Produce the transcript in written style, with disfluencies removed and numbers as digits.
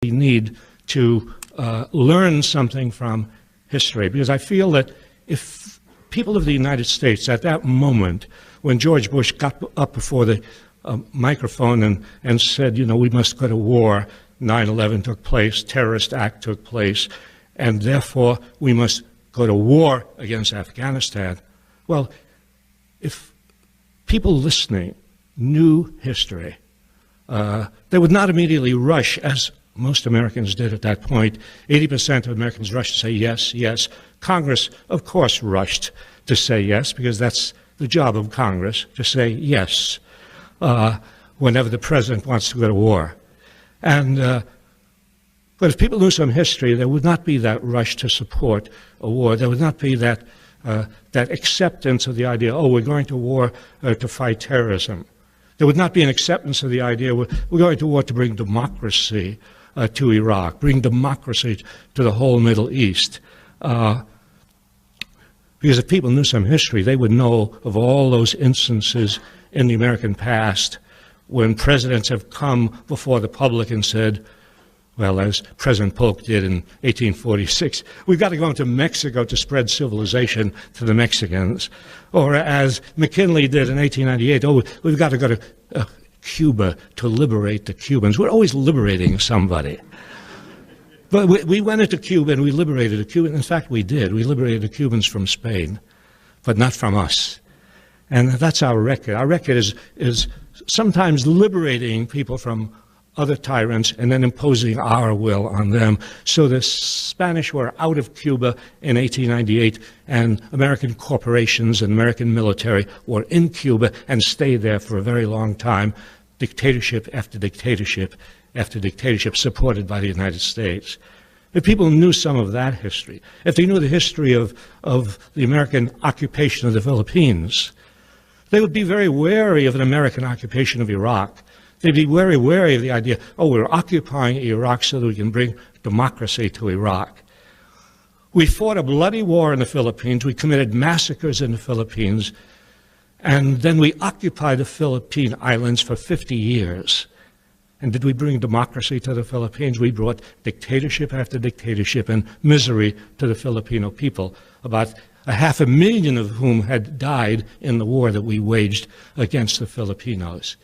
We need to learn something from history, because I feel that if people of the United States at that moment, when George Bush got up before the microphone and said, you know, we must go to war, 9/11 took place, terrorist act took place, and therefore we must go to war against Afghanistan. Well, if people listening knew history, they would not immediately rush, as most Americans did at that point. 80% of Americans rushed to say yes, yes. Congress, of course, rushed to say yes, because that's the job of Congress, to say yes whenever the president wants to go to war. But if people knew some history, there would not be that rush to support a war. There would not be that acceptance of the idea, oh, we're going to war to fight terrorism. There would not be an acceptance of the idea, we're going to war to bring democracy to Iraq, bring democracy to the whole Middle East. Because if people knew some history, they would know of all those instances in the American past when presidents have come before the public and said, well, as President Polk did in 1846, we've got to go into Mexico to spread civilization to the Mexicans. Or as McKinley did in 1898, oh, we've got to go to Cuba to liberate the Cubans. We're always liberating somebody. But we went into Cuba and we liberated the Cubans. In fact, we did. We liberated the Cubans from Spain, but not from us. And that's our record. Our record is sometimes liberating people from other tyrants and then imposing our will on them. So the Spanish were out of Cuba in 1898, and American corporations and American military were in Cuba and stayed there for a very long time, dictatorship after dictatorship after dictatorship, supported by the United States. If people knew some of that history, if they knew the history of the American occupation of the Philippines, they would be very wary of an American occupation of Iraq. They'd be very wary of the idea, oh, we're occupying Iraq so that we can bring democracy to Iraq. We fought a bloody war in the Philippines. We committed massacres in the Philippines. And then we occupied the Philippine Islands for 50 years. And did we bring democracy to the Philippines? We brought dictatorship after dictatorship and misery to the Filipino people, about 500,000 of whom had died in the war that we waged against the Filipinos.